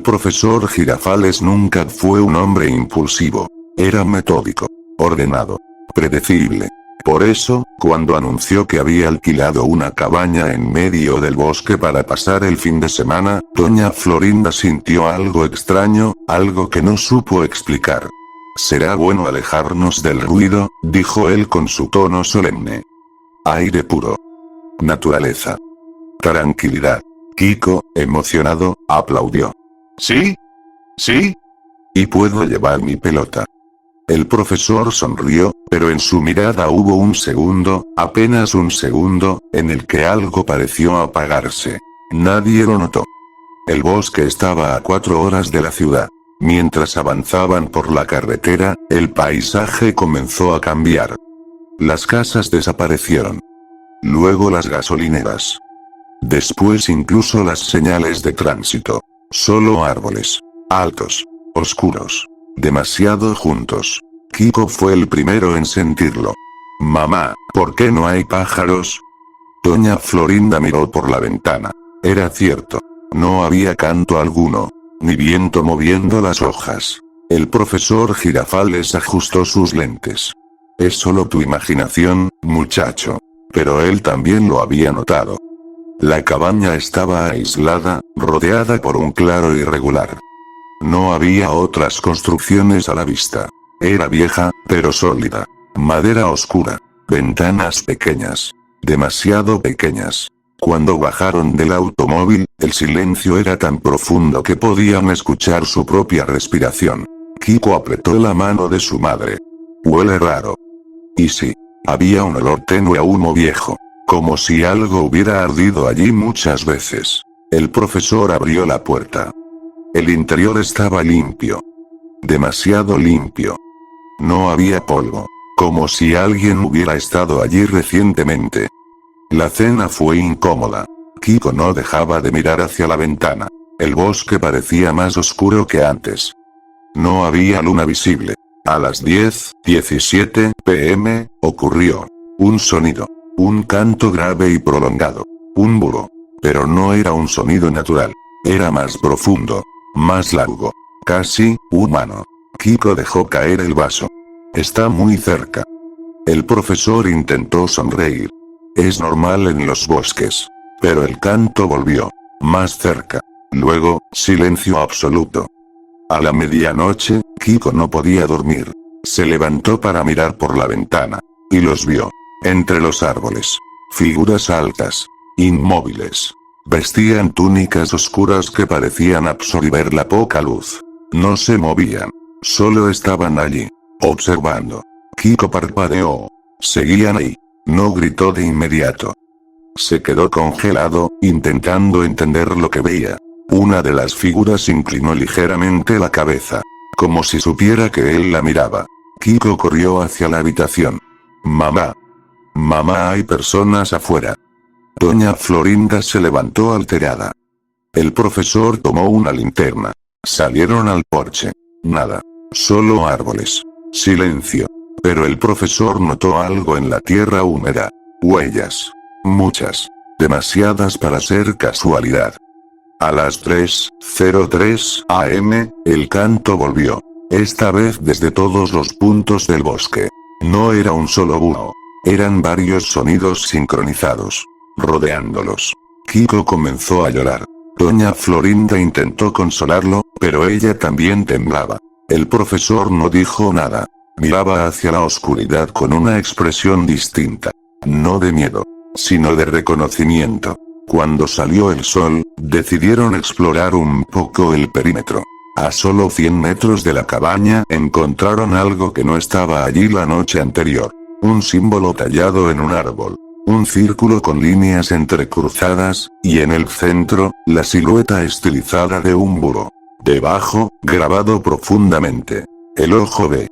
El profesor Girafales nunca fue un hombre impulsivo. Era metódico, ordenado, predecible. Por eso, cuando anunció que había alquilado una cabaña en medio del bosque para pasar el fin de semana, doña Florinda sintió algo extraño, algo que no supo explicar. «Será bueno alejarnos del ruido», dijo él con su tono solemne. Aire puro. Naturaleza. Tranquilidad. Kiko, emocionado, aplaudió. ¿Sí? ¿Sí? «¿Y puedo llevar mi pelota?». El profesor sonrió, pero en su mirada hubo un segundo, apenas un segundo, en el que algo pareció apagarse. Nadie lo notó. El bosque estaba a 4 horas de la ciudad. Mientras avanzaban por la carretera, el paisaje comenzó a cambiar. Las casas desaparecieron. Luego las gasolineras. Después incluso las señales de tránsito. Solo árboles. Altos. Oscuros. Demasiado juntos. Kiko fue el primero en sentirlo. «Mamá, ¿por qué no hay pájaros?». Doña Florinda miró por la ventana. Era cierto. No había canto alguno. Ni viento moviendo las hojas. El profesor Girafales ajustó sus lentes. «Es solo tu imaginación, muchacho». Pero él también lo había notado. La cabaña estaba aislada, rodeada por un claro irregular. No había otras construcciones a la vista. Era vieja, pero sólida. Madera oscura. Ventanas pequeñas. Demasiado pequeñas. Cuando bajaron del automóvil, el silencio era tan profundo que podían escuchar su propia respiración. Kiko apretó la mano de su madre. «Huele raro». Y sí. Había un olor tenue a humo viejo. Como si algo hubiera ardido allí muchas veces. El profesor abrió la puerta. El interior estaba limpio. Demasiado limpio. No había polvo. Como si alguien hubiera estado allí recientemente. La cena fue incómoda. Kiko no dejaba de mirar hacia la ventana. El bosque parecía más oscuro que antes. No había luna visible. A las 10:17 p.m., ocurrió. Un sonido. Un canto grave y prolongado. Un búho. Pero no era un sonido natural. Era más profundo. Más largo. Casi, humano. Kiko dejó caer el vaso. «Está muy cerca». El profesor intentó sonreír. Es normal en los bosques. Pero el canto volvió. Más cerca. Luego, silencio absoluto. A la medianoche, Kiko no podía dormir. Se levantó para mirar por la ventana. Y los vio. Entre los árboles. Figuras altas. Inmóviles. Vestían túnicas oscuras que parecían absorber la poca luz. No se movían. Solo estaban allí. Observando. Kiko parpadeó. Seguían ahí. No gritó de inmediato. Se quedó congelado, intentando entender lo que veía. Una de las figuras inclinó ligeramente la cabeza. Como si supiera que él la miraba. Kiko corrió hacia la habitación. «Mamá. Mamá, hay personas afuera». Doña Florinda se levantó alterada. El profesor tomó una linterna. Salieron al porche. Nada. Solo árboles. Silencio. Pero el profesor notó algo en la tierra húmeda. Huellas. Muchas. Demasiadas para ser casualidad. A las 3:03 am, el canto volvió. Esta vez desde todos los puntos del bosque. No era un solo búho. Eran varios sonidos sincronizados. Rodeándolos. Kiko comenzó a llorar. Doña Florinda intentó consolarlo, pero ella también temblaba. El profesor no dijo nada. Miraba hacia la oscuridad con una expresión distinta. No de miedo, sino de reconocimiento. Cuando salió el sol, decidieron explorar un poco el perímetro. A solo 100 metros de la cabaña encontraron algo que no estaba allí la noche anterior. Un símbolo tallado en un árbol. Un círculo con líneas entrecruzadas, y en el centro, la silueta estilizada de un búho. Debajo, grabado profundamente. El ojo de...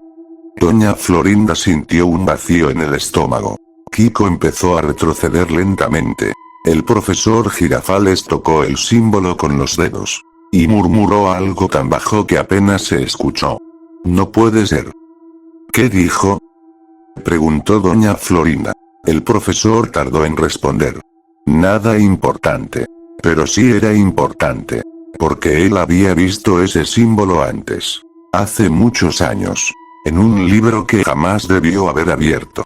Doña Florinda sintió un vacío en el estómago. Kiko empezó a retroceder lentamente. El profesor Girafales tocó el símbolo con los dedos. Y murmuró algo tan bajo que apenas se escuchó. «No puede ser». «¿Qué dijo?», preguntó doña Florinda. El profesor tardó en responder. «Nada importante. Pero sí era importante. porque él había visto ese símbolo antes. Hace muchos años. En un libro que jamás debió haber abierto.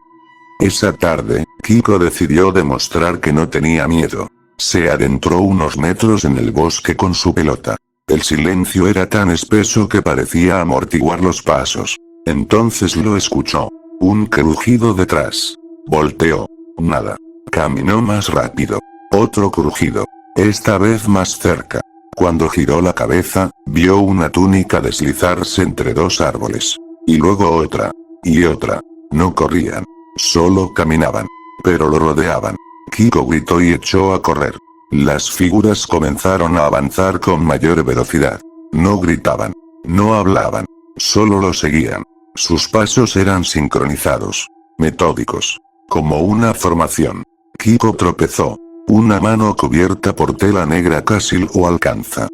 Esa tarde, Kiko decidió demostrar que no tenía miedo. Se adentró unos metros en el bosque con su pelota. El silencio era tan espeso que parecía amortiguar los pasos. Entonces lo escuchó. Un crujido detrás. Volteó. Nada. Caminó más rápido. Otro crujido. Esta vez más cerca. Cuando giró la cabeza, vio una túnica deslizarse entre dos árboles. Y luego otra. Y otra. No corrían. Solo caminaban. Pero lo rodeaban. Kiko gritó y echó a correr. Las figuras comenzaron a avanzar con mayor velocidad. No gritaban. No hablaban. Solo lo seguían. Sus pasos eran sincronizados. Metódicos. Como una formación. Kiko tropezó. Una mano cubierta por tela negra casi lo alcanza.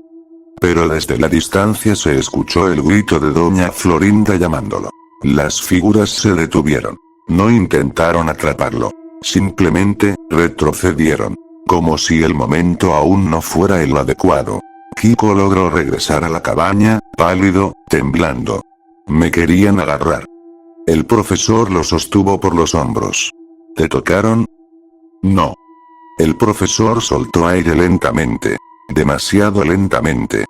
Pero desde la distancia se escuchó el grito de Doña Florinda llamándolo. Las figuras se detuvieron. No intentaron atraparlo. Simplemente, retrocedieron. Como si el momento aún no fuera el adecuado. Kiko logró regresar a la cabaña, pálido, temblando. Me querían agarrar. El profesor lo sostuvo por los hombros. ¿Te tocaron? No. El profesor soltó aire lentamente. Demasiado lentamente.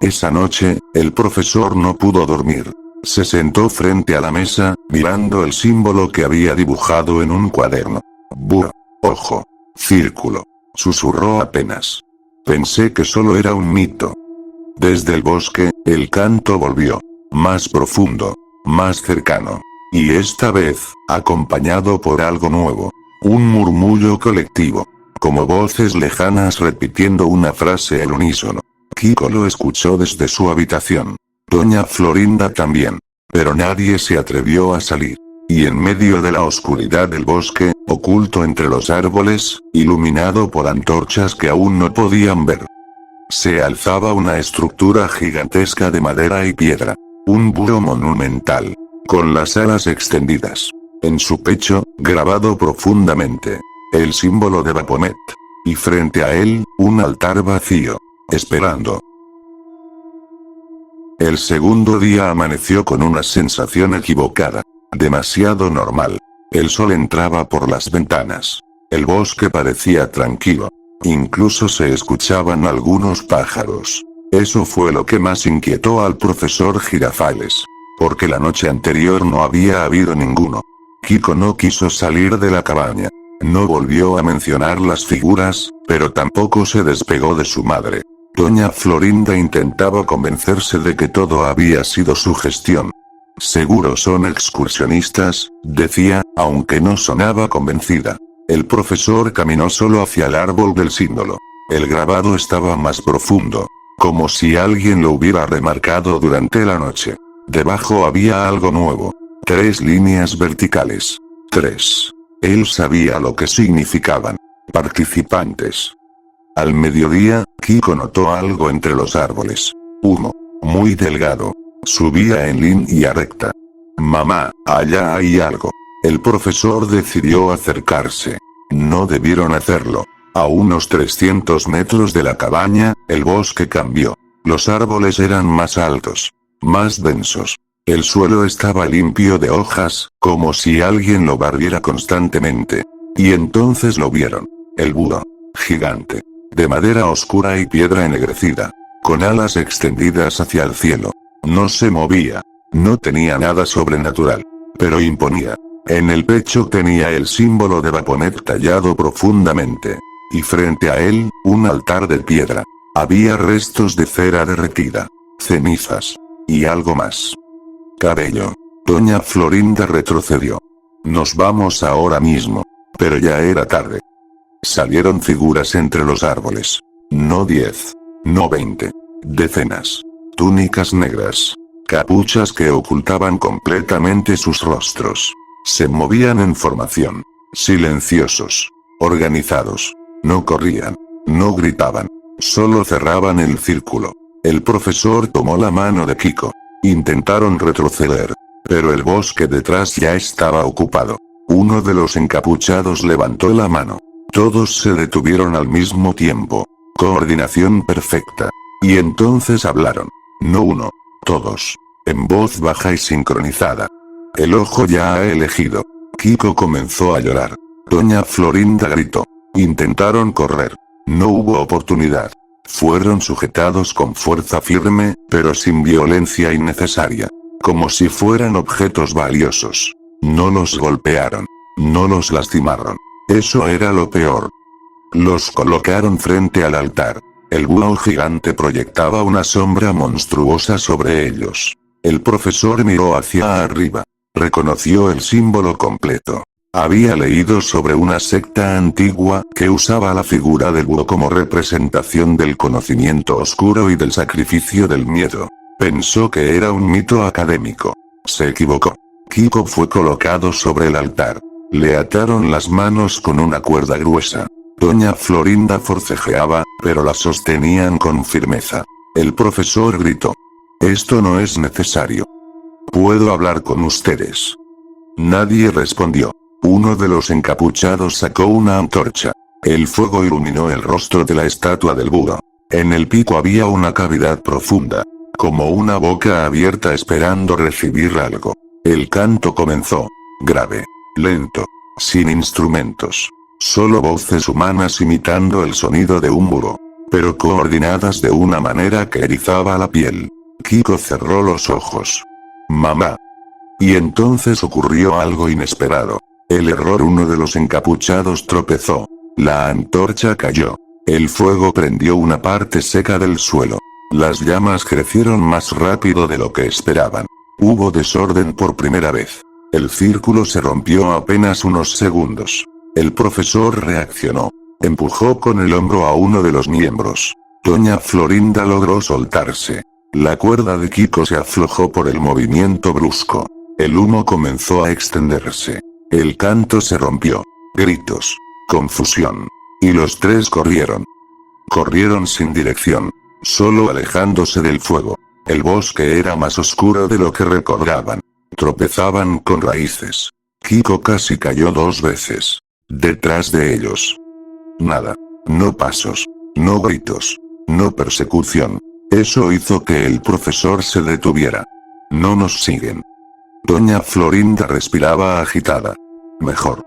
Esa noche, el profesor no pudo dormir. Se sentó frente a la mesa, mirando el símbolo que había dibujado en un cuaderno. Buh. Ojo. Círculo. Susurró apenas. Pensé que solo era un mito. Desde el bosque, el canto volvió. Más profundo. Más cercano. Y esta vez, acompañado por algo nuevo. Un murmullo colectivo. Como voces lejanas repitiendo una frase al unísono. Kiko lo escuchó desde su habitación. Doña Florinda también. Pero nadie se atrevió a salir. Y en medio de la oscuridad del bosque, oculto entre los árboles, iluminado por antorchas que aún no podían ver, se alzaba una estructura gigantesca de madera y piedra. Un búho monumental. Con las alas extendidas. En su pecho, grabado profundamente. El símbolo de Baphomet. Y frente a él, un altar vacío. Esperando. El segundo día amaneció con una sensación equivocada. Demasiado normal. El sol entraba por las ventanas. El bosque parecía tranquilo. Incluso se escuchaban algunos pájaros. Eso fue lo que más inquietó al profesor Girafales. Porque la noche anterior no había habido ninguno. Kiko no quiso salir de la cabaña. No volvió a mencionar las figuras, pero tampoco se despegó de su madre. Doña Florinda intentaba convencerse de que todo había sido su gestión. Seguro son excursionistas, decía, aunque no sonaba convencida. El profesor caminó solo hacia el árbol del símbolo. El grabado estaba más profundo. Como si alguien lo hubiera remarcado durante la noche. Debajo había algo nuevo. 3 líneas verticales. 3. Él sabía lo que significaban. Participantes. Al mediodía, Kiko notó algo entre los árboles. Humo. Muy delgado. Subía en línea recta. Mamá, allá hay algo. El profesor decidió acercarse. No debieron hacerlo. A unos 300 metros de la cabaña, el bosque cambió. Los árboles eran más altos. Más densos. El suelo estaba limpio de hojas, como si alguien lo barriera constantemente. Y entonces lo vieron. El búho. Gigante. De madera oscura y piedra ennegrecida. Con alas extendidas hacia el cielo. No se movía. No tenía nada sobrenatural. Pero imponía. En el pecho tenía el símbolo de Baphomet tallado profundamente. Y frente a él, un altar de piedra. Había restos de cera derretida. Cenizas. Y algo más. Cabello. Doña Florinda retrocedió. Nos vamos ahora mismo. Pero ya era tarde. Salieron figuras entre los árboles. No 10. No 20. Decenas. Túnicas negras. Capuchas que ocultaban completamente sus rostros. Se movían en formación. Silenciosos. Organizados. No corrían. No gritaban. Solo cerraban el círculo. El profesor tomó la mano de Kiko. Intentaron retroceder. Pero el bosque detrás ya estaba ocupado. Uno de los encapuchados levantó la mano. Todos se detuvieron al mismo tiempo. Coordinación perfecta. Y entonces hablaron. No uno. Todos. En voz baja y sincronizada. El ojo ya ha elegido. Kiko comenzó a llorar. Doña Florinda gritó. Intentaron correr. No hubo oportunidad. Fueron sujetados con fuerza firme, pero sin violencia innecesaria. Como si fueran objetos valiosos. No los golpearon. No los lastimaron. Eso era lo peor. Los colocaron frente al altar. El búho gigante proyectaba una sombra monstruosa sobre ellos. El profesor miró hacia arriba. Reconoció el símbolo completo. Había leído sobre una secta antigua que usaba la figura del búho como representación del conocimiento oscuro y del sacrificio del miedo. Pensó que era un mito académico. Se equivocó. Kiko fue colocado sobre el altar. Le ataron las manos con una cuerda gruesa. Doña Florinda forcejeaba, pero la sostenían con firmeza. El profesor gritó. Esto no es necesario. ¿Puedo hablar con ustedes? Nadie respondió. Uno de los encapuchados sacó una antorcha. El fuego iluminó el rostro de la estatua del búho. En el pico había una cavidad profunda. Como una boca abierta esperando recibir algo. El canto comenzó. Grave. Lento. Sin instrumentos. Solo voces humanas imitando el sonido de un búho. Pero coordinadas de una manera que erizaba la piel. Kiko cerró los ojos. Mamá. Y entonces ocurrió algo inesperado. El error, uno de los encapuchados tropezó. La antorcha cayó. El fuego prendió una parte seca del suelo. Las llamas crecieron más rápido de lo que esperaban. Hubo desorden por primera vez. El círculo se rompió apenas unos segundos. El profesor reaccionó. Empujó con el hombro a uno de los miembros. Doña Florinda logró soltarse. La cuerda de Kiko se aflojó por el movimiento brusco. El humo comenzó a extenderse. El canto se rompió. Gritos. Confusión. Y los tres corrieron. Corrieron sin dirección. Solo alejándose del fuego. El bosque era más oscuro de lo que recordaban. Tropezaban con raíces. Kiko casi cayó 2 veces. Detrás de ellos. Nada. No pasos. No gritos. No persecución. Eso hizo que el profesor se detuviera. No nos siguen. Doña Florinda respiraba agitada. Mejor.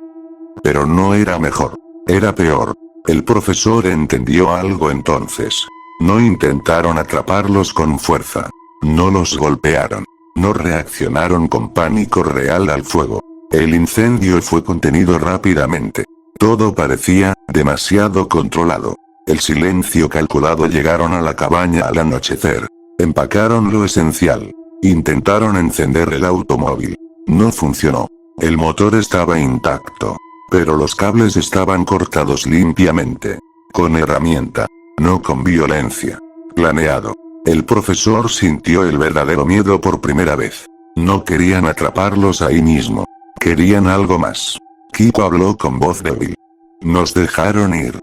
Pero no era mejor. Era peor. El profesor entendió algo entonces. No intentaron atraparlos con fuerza. No los golpearon. No reaccionaron con pánico real al fuego. El incendio fue contenido rápidamente. Todo parecía demasiado controlado. El silencio calculado. Llegaron a la cabaña al anochecer. Empacaron lo esencial. Intentaron encender el automóvil. No funcionó. El motor estaba intacto. Pero los cables estaban cortados limpiamente. Con herramienta. No con violencia. Planeado. El profesor sintió el verdadero miedo por primera vez. No querían atraparlos ahí mismo. Querían algo más. Kiko habló con voz débil. Nos dejaron ir.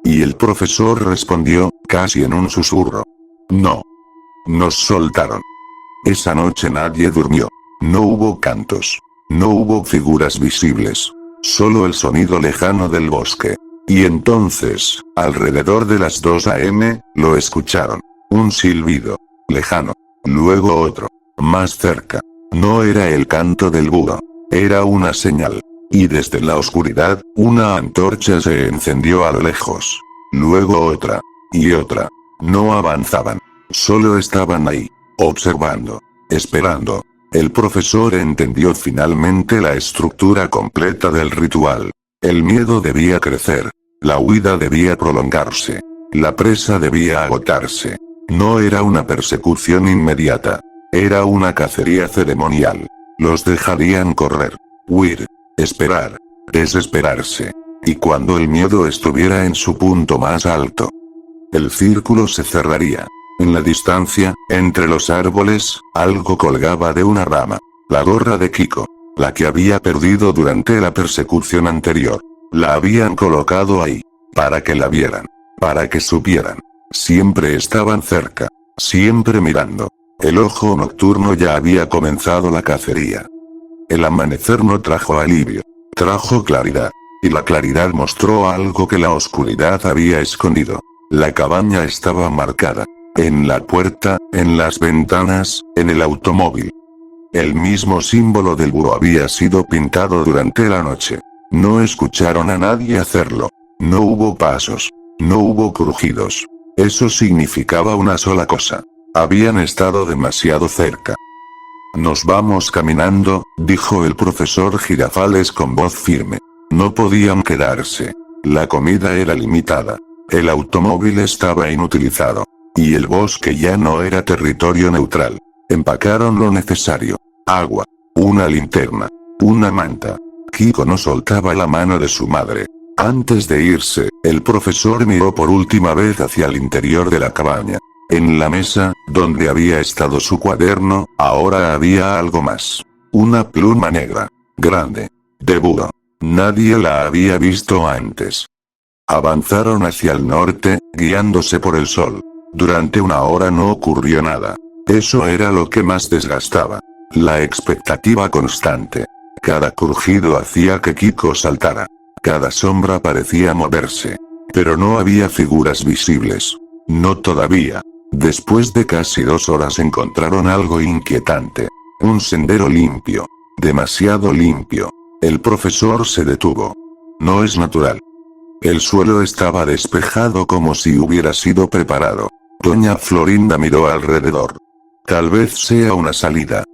Y el profesor respondió, casi en un susurro. No. Nos soltaron. Esa noche nadie durmió. No hubo cantos. No hubo figuras visibles. Solo el sonido lejano del bosque. Y entonces, alrededor de las 2 a.m., lo escucharon. Un silbido. Lejano. Luego otro. Más cerca. No era el canto del búho. Era una señal. Y desde la oscuridad, una antorcha se encendió a lo lejos. Luego otra. Y otra. No avanzaban. Solo estaban ahí. Observando. Esperando. El profesor entendió finalmente la estructura completa del ritual. El miedo debía crecer. La huida debía prolongarse. La presa debía agotarse. No era una persecución inmediata. Era una cacería ceremonial. Los dejarían correr. Huir. Esperar. Desesperarse. Y cuando el miedo estuviera en su punto más alto, el círculo se cerraría. En la distancia, entre los árboles, algo colgaba de una rama. La gorra de Kiko. La que había perdido durante la persecución anterior. La habían colocado ahí. Para que la vieran. Para que supieran. Siempre estaban cerca. Siempre mirando. El ojo nocturno ya había comenzado la cacería. El amanecer no trajo alivio. Trajo claridad. Y la claridad mostró algo que la oscuridad había escondido. La cabaña estaba marcada. En la puerta, en las ventanas, en el automóvil. El mismo símbolo del búho había sido pintado durante la noche. No escucharon a nadie hacerlo. No hubo pasos. No hubo crujidos. Eso significaba una sola cosa. Habían estado demasiado cerca. Nos vamos caminando, dijo el profesor Girafales con voz firme. No podían quedarse. La comida era limitada. El automóvil estaba inutilizado. Y el bosque ya no era territorio neutral. Empacaron lo necesario. Agua. Una linterna. Una manta. Kiko no soltaba la mano de su madre. Antes de irse, el profesor miró por última vez hacia el interior de la cabaña. En la mesa, donde había estado su cuaderno, ahora había algo más. Una pluma negra. Grande. De búho. Nadie la había visto antes. Avanzaron hacia el norte, guiándose por el sol. Durante una hora no ocurrió nada. Eso era lo que más desgastaba. La expectativa constante. Cada crujido hacía que Kiko saltara. Cada sombra parecía moverse. Pero no había figuras visibles. No todavía. Después de casi 2 horas encontraron algo inquietante. Un sendero limpio. Demasiado limpio. El profesor se detuvo. No es natural. El suelo estaba despejado como si hubiera sido preparado. Doña Florinda miró alrededor. Tal vez sea una salida.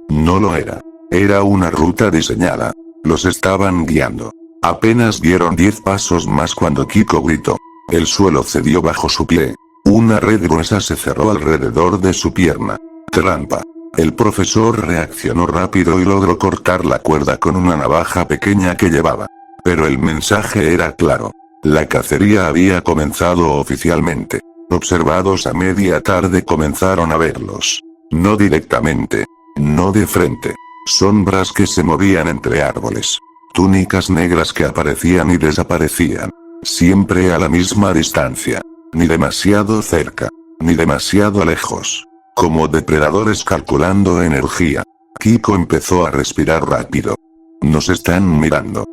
No lo era. Era una ruta diseñada. Los estaban guiando. Apenas dieron 10 pasos más cuando Kiko gritó. El suelo cedió bajo su pie. Una red gruesa se cerró alrededor de su pierna. Trampa. El profesor reaccionó rápido y logró cortar la cuerda con una navaja pequeña que llevaba. Pero el mensaje era claro. La cacería había comenzado oficialmente. Observados a media tarde comenzaron a verlos. No directamente. No de frente. Sombras que se movían entre árboles. Túnicas negras que aparecían y desaparecían. Siempre a la misma distancia. Ni demasiado cerca. Ni demasiado lejos. Como depredadores calculando energía. Kiko empezó a respirar rápido. Nos están mirando.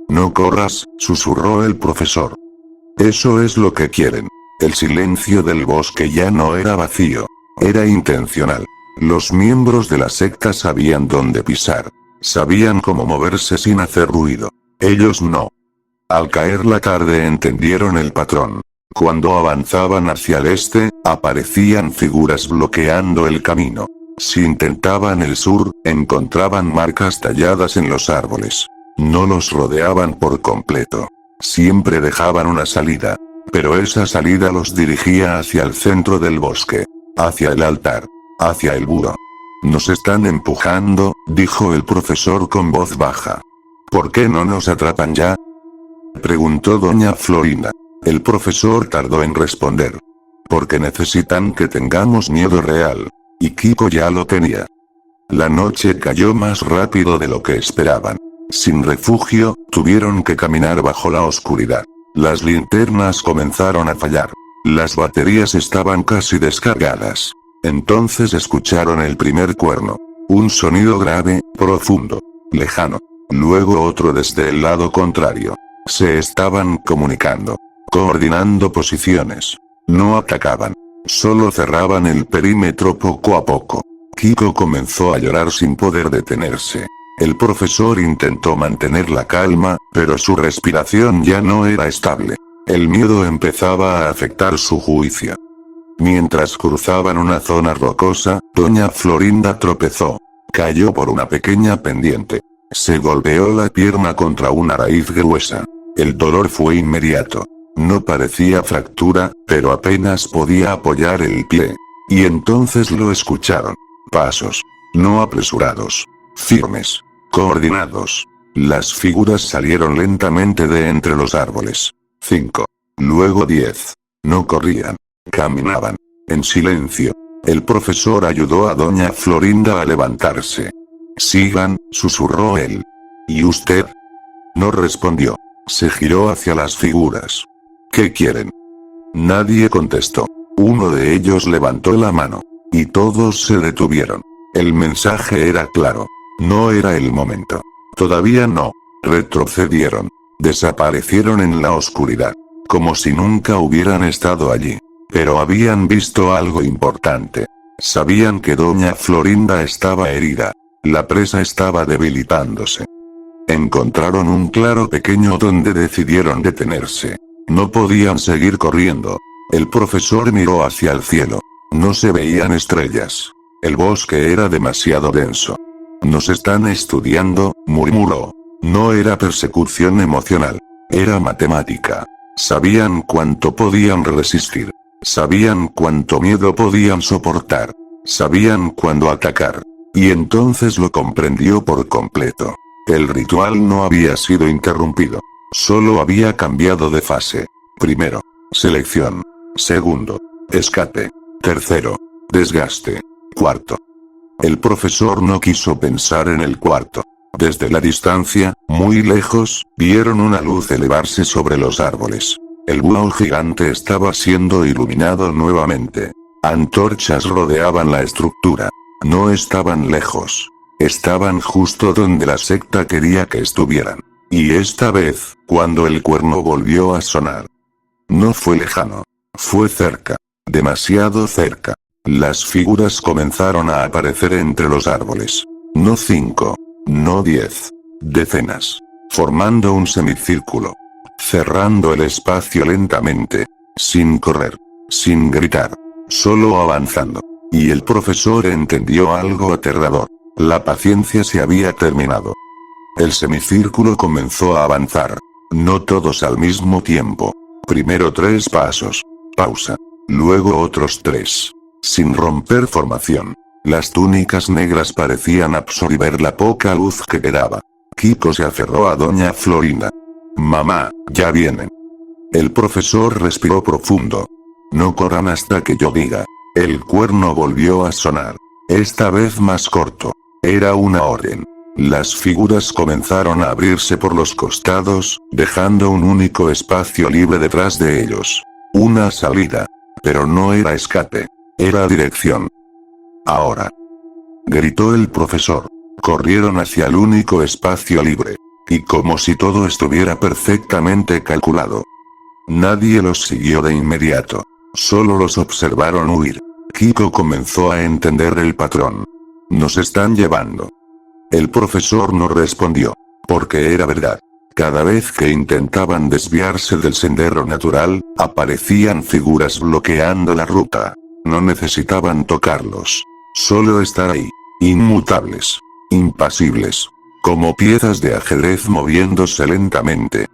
No corras, susurró el profesor. Eso es lo que quieren. El silencio del bosque ya no era vacío. Era intencional. Los miembros de la secta sabían dónde pisar. Sabían cómo moverse sin hacer ruido. Ellos no. Al caer la tarde entendieron el patrón. Cuando avanzaban hacia el este, aparecían figuras bloqueando el camino. Si intentaban el sur, encontraban marcas talladas en los árboles. No los rodeaban por completo. Siempre dejaban una salida. Pero esa salida los dirigía hacia el centro del bosque. Hacia el altar. Hacia el búho. Nos están empujando, dijo el profesor con voz baja. ¿Por qué no nos atrapan ya? Preguntó doña Florinda. El profesor tardó en responder. Porque necesitan que tengamos miedo real. Y Kiko ya lo tenía. La noche cayó más rápido de lo que esperaban. Sin refugio, tuvieron que caminar bajo la oscuridad. Las linternas comenzaron a fallar. Las baterías estaban casi descargadas. Entonces escucharon el primer cuerno. Un sonido grave, profundo, lejano. Luego otro desde el lado contrario. Se estaban comunicando. Coordinando posiciones. No atacaban. Solo cerraban el perímetro poco a poco. Kiko comenzó a llorar sin poder detenerse. El profesor intentó mantener la calma, pero su respiración ya no era estable. El miedo empezaba a afectar su juicio. Mientras cruzaban una zona rocosa, doña Florinda tropezó. Cayó por una pequeña pendiente. Se golpeó la pierna contra una raíz gruesa. El dolor fue inmediato. No parecía fractura, pero apenas podía apoyar el pie. Y entonces lo escucharon. Pasos. No apresurados. Firmes. Coordinados. Las figuras salieron lentamente de entre los árboles. 5. Luego 10. No corrían. Caminaban. En silencio. El profesor ayudó a doña Florinda a levantarse. Sigan, susurró él. ¿Y usted? No respondió. Se giró hacia las figuras. ¿Qué quieren? Nadie contestó. Uno de ellos levantó la mano. Y todos se detuvieron. El mensaje era claro. No era el momento. Todavía no. Retrocedieron. Desaparecieron en la oscuridad. Como si nunca hubieran estado allí. Pero habían visto algo importante. Sabían que doña Florinda estaba herida. La presa estaba debilitándose. Encontraron un claro pequeño donde decidieron detenerse. No podían seguir corriendo. El profesor miró hacia el cielo. No se veían estrellas. El bosque era demasiado denso. Nos están estudiando, murmuró. No era persecución emocional. Era matemática. Sabían cuánto podían resistir. Sabían cuánto miedo podían soportar. Sabían cuándo atacar. Y entonces lo comprendió por completo. El ritual no había sido interrumpido. Solo había cambiado de fase. Primero, selección. Segundo, escape. Tercero, desgaste. Cuarto. El profesor no quiso pensar en el cuarto. Desde la distancia, muy lejos, vieron una luz elevarse sobre los árboles. El búho gigante estaba siendo iluminado nuevamente. Antorchas rodeaban la estructura. No estaban lejos. Estaban justo donde la secta quería que estuvieran. Y esta vez, cuando el cuerno volvió a sonar. No fue lejano. Fue cerca. Demasiado cerca. Las figuras comenzaron a aparecer entre los árboles. No 5. No 10. Decenas. Formando un semicírculo. Cerrando el espacio lentamente. Sin correr. Sin gritar. Solo avanzando. Y el profesor entendió algo aterrador. La paciencia se había terminado. El semicírculo comenzó a avanzar. No todos al mismo tiempo. Primero 3 pasos. Pausa. Luego otros 3. Sin romper formación. Las túnicas negras parecían absorber la poca luz que quedaba. Kiko se aferró a doña Florinda. Mamá, ya vienen. El profesor respiró profundo. No corran hasta que yo diga. El cuerno volvió a sonar. Esta vez más corto. Era una orden. Las figuras comenzaron a abrirse por los costados, dejando un único espacio libre detrás de ellos. Una salida. Pero no era escape. Era dirección. Ahora. Gritó el profesor. Corrieron hacia el único espacio libre. Y como si todo estuviera perfectamente calculado. Nadie los siguió de inmediato. Solo los observaron huir. Kiko comenzó a entender el patrón. Nos están llevando. El profesor no respondió. Porque era verdad. Cada vez que intentaban desviarse del sendero natural, aparecían figuras bloqueando la ruta. No necesitaban tocarlos. Solo estar ahí. Inmutables. Impasibles. Como piezas de ajedrez moviéndose lentamente.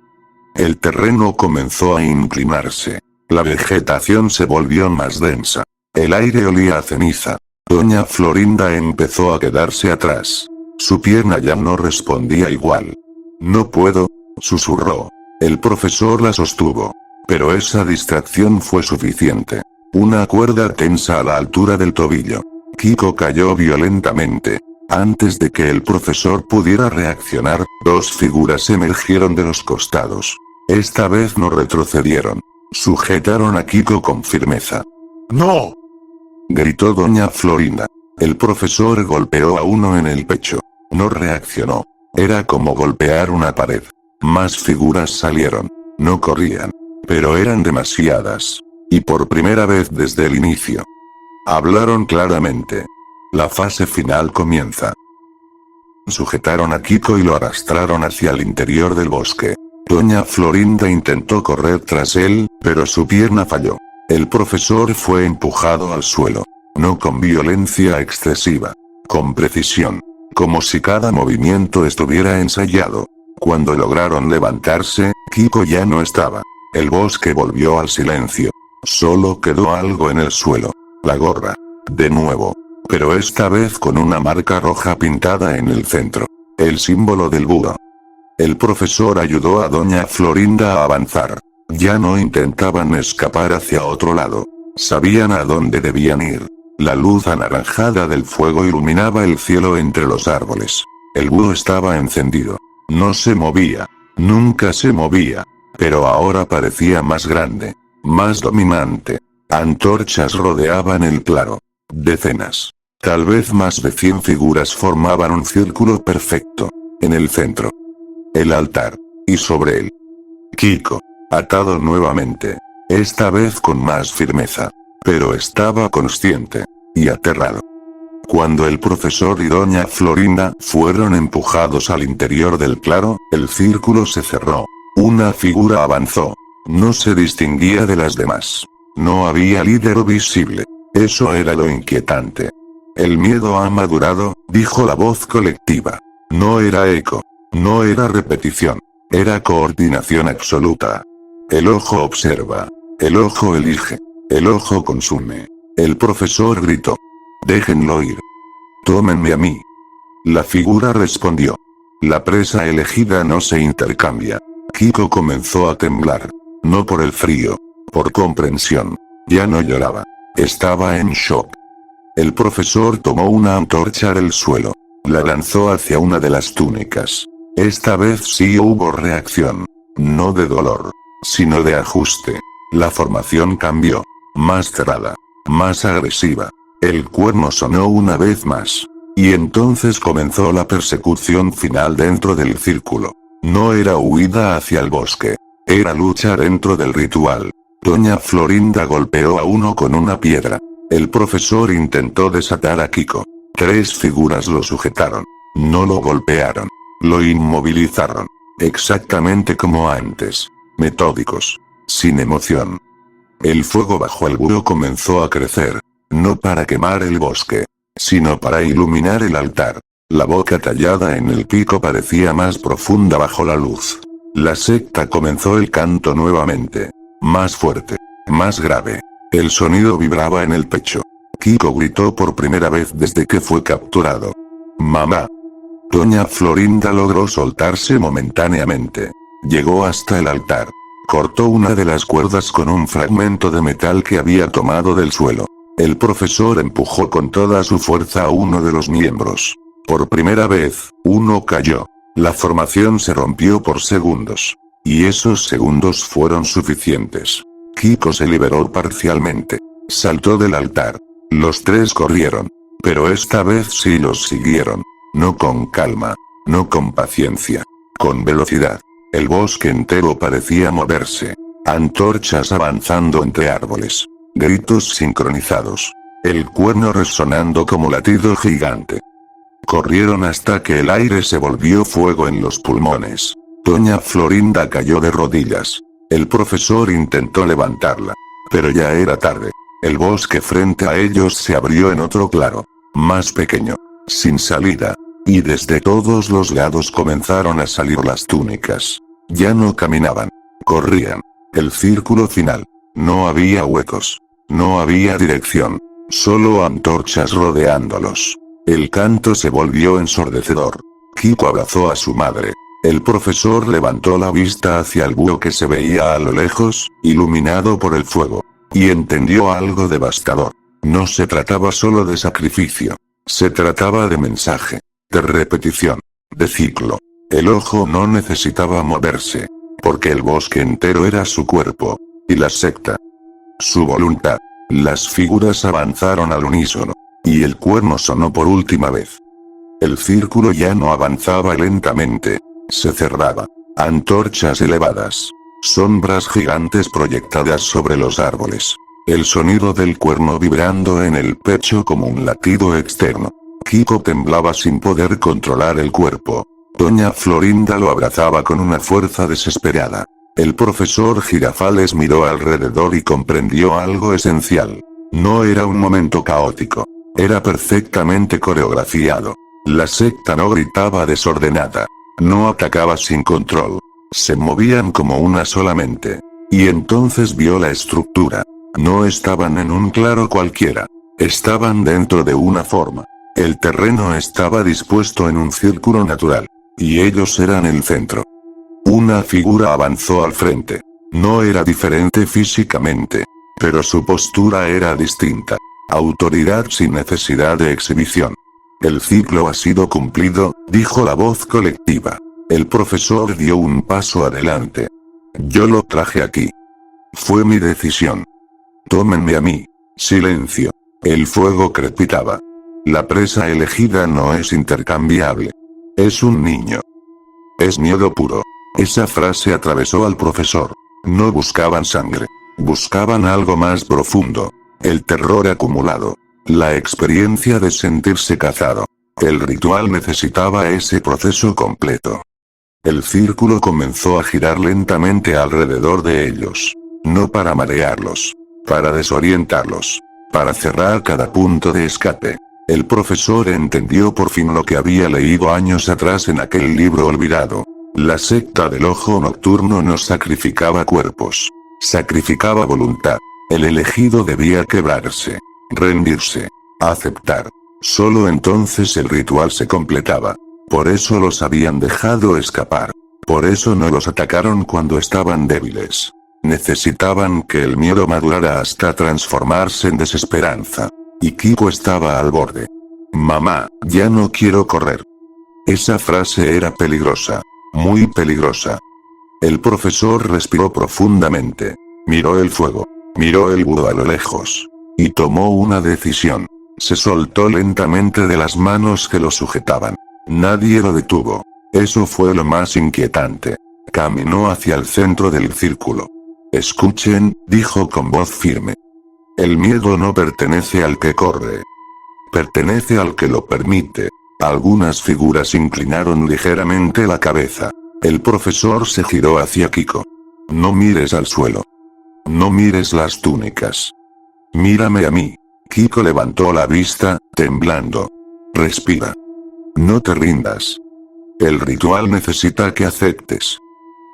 El terreno comenzó a inclinarse. La vegetación se volvió más densa. El aire olía a ceniza. Doña Florinda empezó a quedarse atrás. Su pierna ya no respondía igual. No puedo, susurró. El profesor la sostuvo. Pero esa distracción fue suficiente. Una cuerda tensa a la altura del tobillo. Kiko cayó violentamente. Antes de que el profesor pudiera reaccionar, 2 figuras emergieron de los costados. Esta vez no retrocedieron. Sujetaron a Kiko con firmeza. ¡No! Gritó doña Florinda. El profesor golpeó a uno en el pecho. No reaccionó. Era como golpear una pared. Más figuras salieron. No corrían. Pero eran demasiadas. Y por primera vez desde el inicio. Hablaron claramente. La fase final comienza. Sujetaron a Kiko y lo arrastraron hacia el interior del bosque. Doña Florinda intentó correr tras él, pero su pierna falló. El profesor fue empujado al suelo. No con violencia excesiva. Con precisión. Como si cada movimiento estuviera ensayado. Cuando lograron levantarse, Kiko ya no estaba. El bosque volvió al silencio. Solo quedó algo en el suelo. La gorra. De nuevo. Pero esta vez con una marca roja pintada en el centro. El símbolo del búho. El profesor ayudó a doña Florinda a avanzar. Ya no intentaban escapar hacia otro lado. Sabían a dónde debían ir. La luz anaranjada del fuego iluminaba el cielo entre los árboles. El búho estaba encendido. No se movía. Nunca se movía. Pero ahora parecía más grande. Más dominante. Antorchas rodeaban el claro. Decenas. Tal vez más de 100 figuras formaban un círculo perfecto. En el centro. El altar. Y sobre él. Kiko. Atado nuevamente. esta vez con más firmeza. Pero estaba consciente. Y aterrado. Cuando el profesor y doña Florinda fueron empujados al interior del claro, el círculo se cerró. Una figura avanzó. No se distinguía de las demás. No había líder visible. Eso era lo inquietante. El miedo ha madurado, dijo la voz colectiva. No era eco. No era repetición. Era coordinación absoluta. El ojo observa. El ojo elige. El ojo consume. El profesor gritó. Déjenlo ir. Tómenme a mí. La figura respondió. La presa elegida no se intercambia. Kiko comenzó a temblar. No por el frío. Por comprensión. Ya no lloraba. Estaba en shock. El profesor tomó una antorcha del suelo. La lanzó hacia una de las túnicas. Esta vez sí hubo reacción. No de dolor, sino de ajuste. La formación cambió. Más cerrada. Más agresiva. El cuerno sonó una vez más. Y entonces comenzó la persecución final dentro del círculo. No era huida hacia el bosque. Era lucha dentro del ritual. Doña Florinda golpeó a uno con una piedra. El profesor intentó desatar a Kiko. 3 figuras lo sujetaron. No lo golpearon. Lo inmovilizaron. Exactamente como antes. Metódicos. Sin emoción. El fuego bajo el búho comenzó a crecer. No para quemar el bosque, sino para iluminar el altar. La boca tallada en el pico parecía más profunda bajo la luz. La secta comenzó el canto nuevamente. Más fuerte. Más grave. El sonido vibraba en el pecho. Kiko gritó por primera vez desde que fue capturado. ¡Mamá! Doña Florinda logró soltarse momentáneamente. Llegó hasta el altar. Cortó una de las cuerdas con un fragmento de metal que había tomado del suelo. El profesor empujó con toda su fuerza a uno de los miembros. Por primera vez, uno cayó. La formación se rompió por segundos. Y esos segundos fueron suficientes. Kiko se liberó parcialmente. Saltó del altar. Los 3 corrieron. Pero esta vez sí los siguieron. No con calma. No con paciencia. Con velocidad. El bosque entero parecía moverse. Antorchas avanzando entre árboles. Gritos sincronizados. El cuerno resonando como latido gigante. Corrieron hasta que el aire se volvió fuego en los pulmones. Doña Florinda cayó de rodillas. El profesor intentó levantarla. Pero ya era tarde. El bosque frente a ellos se abrió en otro claro. Más pequeño. Sin salida. Y desde todos los lados comenzaron a salir las túnicas. Ya no caminaban. Corrían. El círculo final. No había huecos. No había dirección. Solo antorchas rodeándolos. El canto se volvió ensordecedor. Kiko abrazó a su madre. El profesor levantó la vista hacia el búho que se veía a lo lejos, iluminado por el fuego. Y entendió algo devastador. No se trataba solo de sacrificio. Se trataba de mensaje. De repetición. De ciclo. El ojo no necesitaba moverse. Porque el bosque entero era su cuerpo. Y la secta. Su voluntad. Las figuras avanzaron al unísono. Y el cuerno sonó por última vez. El círculo ya no avanzaba lentamente. Se cerraba. Antorchas elevadas. Sombras gigantes proyectadas sobre los árboles. El sonido del cuerno vibrando en el pecho como un latido externo. Kiko temblaba sin poder controlar el cuerpo. Doña Florinda lo abrazaba con una fuerza desesperada. El profesor Girafales miró alrededor y comprendió algo esencial. No era un momento caótico. Era perfectamente coreografiado. La secta no gritaba desordenada. No atacaba sin control. Se movían como una solamente. Y entonces vio la estructura. No estaban en un claro cualquiera. Estaban dentro de una forma. El terreno estaba dispuesto en un círculo natural. Y ellos eran el centro. Una figura avanzó al frente. No era diferente físicamente. Pero su postura era distinta. Autoridad sin necesidad de exhibición. El ciclo ha sido cumplido, dijo la voz colectiva. El profesor dio un paso adelante. Yo lo traje aquí. Fue mi decisión. Tómenme a mí. Silencio. El fuego crepitaba. La presa elegida no es intercambiable. Es un niño. Es miedo puro. Esa frase atravesó al profesor. No buscaban sangre. Buscaban algo más profundo. El terror acumulado. La experiencia de sentirse cazado. El ritual necesitaba ese proceso completo. El círculo comenzó a girar lentamente alrededor de ellos. No para marearlos. Para desorientarlos. Para cerrar cada punto de escape. El profesor entendió por fin lo que había leído años atrás en aquel libro olvidado. La secta del ojo nocturno no sacrificaba cuerpos. Sacrificaba voluntad. El elegido debía quebrarse. Rendirse. Aceptar. Solo entonces el ritual se completaba. Por eso los habían dejado escapar. Por eso no los atacaron cuando estaban débiles. Necesitaban que el miedo madurara hasta transformarse en desesperanza. Y Kiko estaba al borde. Mamá, ya no quiero correr. Esa frase era peligrosa. Muy peligrosa. El profesor respiró profundamente. Miró el fuego. Miró el búho a lo lejos. Y tomó una decisión. Se soltó lentamente de las manos que lo sujetaban. Nadie lo detuvo. Eso fue lo más inquietante. Caminó hacia el centro del círculo. Escuchen, dijo con voz firme. El miedo no pertenece al que corre. Pertenece al que lo permite. Algunas figuras inclinaron ligeramente la cabeza. El profesor se giró hacia Kiko. No mires al suelo. No mires las túnicas. Mírame a mí. Kiko levantó la vista, temblando. Respira. No te rindas. El ritual necesita que aceptes.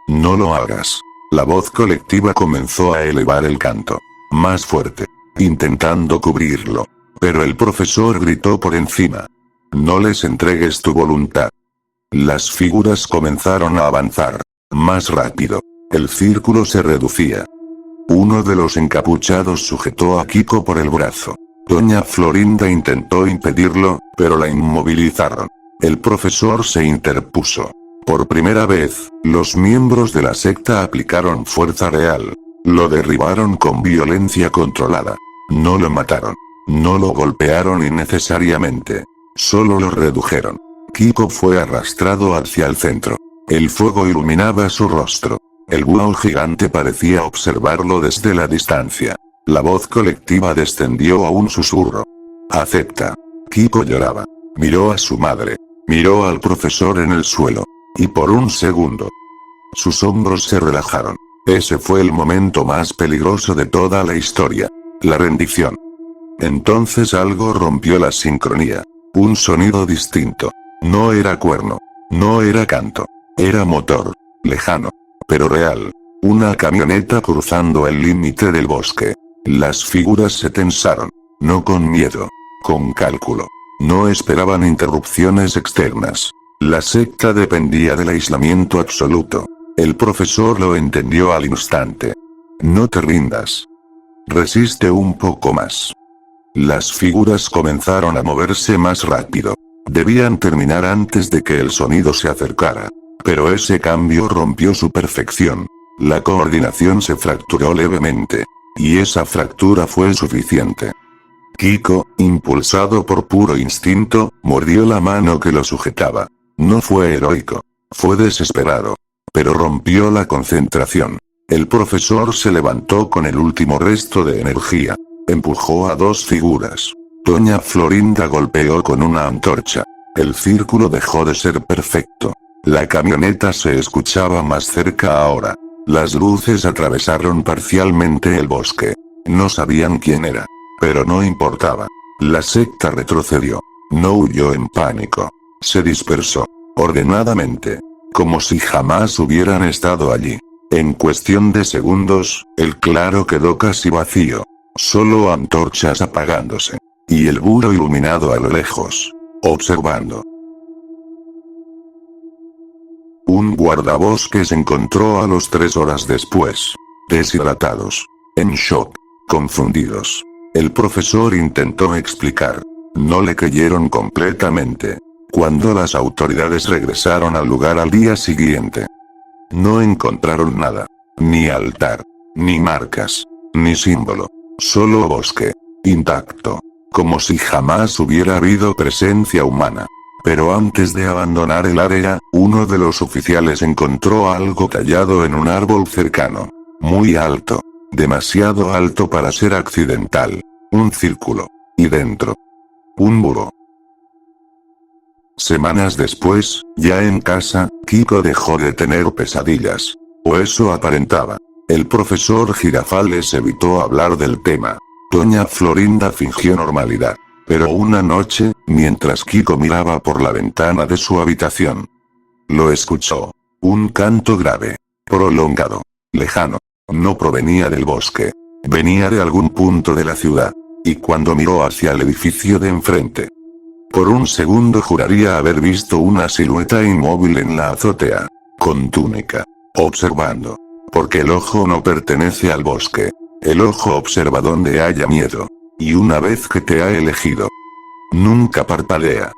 No lo hagas. La voz colectiva comenzó a elevar el canto. Más fuerte. Intentando cubrirlo. Pero el profesor gritó por encima. No les entregues tu voluntad. Las figuras comenzaron a avanzar. Más rápido. El círculo se reducía. Uno de los encapuchados sujetó a Kiko por el brazo. Doña Florinda intentó impedirlo, pero la inmovilizaron. El profesor se interpuso. Por primera vez, los miembros de la secta aplicaron fuerza real. Lo derribaron con violencia controlada. No lo mataron. No lo golpearon innecesariamente. Solo lo redujeron. Kiko fue arrastrado hacia el centro. El fuego iluminaba su rostro. El búho gigante parecía observarlo desde la distancia. La voz colectiva descendió a un susurro. Acepta. Kiko lloraba. Miró a su madre. Miró al profesor en el suelo. Y por un segundo, sus hombros se relajaron. Ese fue el momento más peligroso de toda la historia. La rendición. Entonces algo rompió la sincronía. Un sonido distinto. No era cuerno. No era canto. Era motor. Lejano. Pero real. Una camioneta cruzando el límite del bosque. Las figuras se tensaron. No con miedo. Con cálculo. No esperaban interrupciones externas. La secta dependía del aislamiento absoluto. El profesor lo entendió al instante. No te rindas. Resiste un poco más. Las figuras comenzaron a moverse más rápido. Debían terminar antes de que el sonido se acercara. Pero ese cambio rompió su perfección. La coordinación se fracturó levemente. Y esa fractura fue suficiente. Kiko, impulsado por puro instinto, mordió la mano que lo sujetaba. No fue heroico. Fue desesperado. Pero rompió la concentración. El profesor se levantó con el último resto de energía. Empujó a dos figuras. Doña Florinda golpeó con una antorcha. El círculo dejó de ser perfecto. La camioneta se escuchaba más cerca ahora. Las luces atravesaron parcialmente el bosque. No sabían quién era. Pero no importaba. La secta retrocedió. No huyó en pánico. Se dispersó. Ordenadamente. Como si jamás hubieran estado allí. En cuestión de segundos, el claro quedó casi vacío. Solo antorchas apagándose. Y el búho iluminado a lo lejos. Observando. Un guardabosques encontró a los 3 horas después. Deshidratados. En shock. Confundidos. El profesor intentó explicar. No le creyeron completamente. Cuando las autoridades regresaron al lugar al día siguiente. No encontraron nada. Ni altar. Ni marcas. Ni símbolo. Solo bosque. Intacto. Como si jamás hubiera habido presencia humana. Pero antes de abandonar el área, uno de los oficiales encontró algo tallado en un árbol cercano. Muy alto. Demasiado alto para ser accidental. Un círculo. Y dentro. Un muro. Semanas después, ya en casa, Kiko dejó de tener pesadillas. O eso aparentaba. El profesor Girafales evitó hablar del tema. Doña Florinda fingió normalidad. Pero una noche, mientras Kiko miraba por la ventana de su habitación, lo escuchó. Un canto grave. Prolongado. Lejano. No provenía del bosque. Venía de algún punto de la ciudad. Y cuando miró hacia el edificio de enfrente, por un segundo juraría haber visto una silueta inmóvil en la azotea, con túnica, observando. Porque el ojo no pertenece al bosque. El ojo observa donde haya miedo. Y una vez que te ha elegido, nunca parpadea.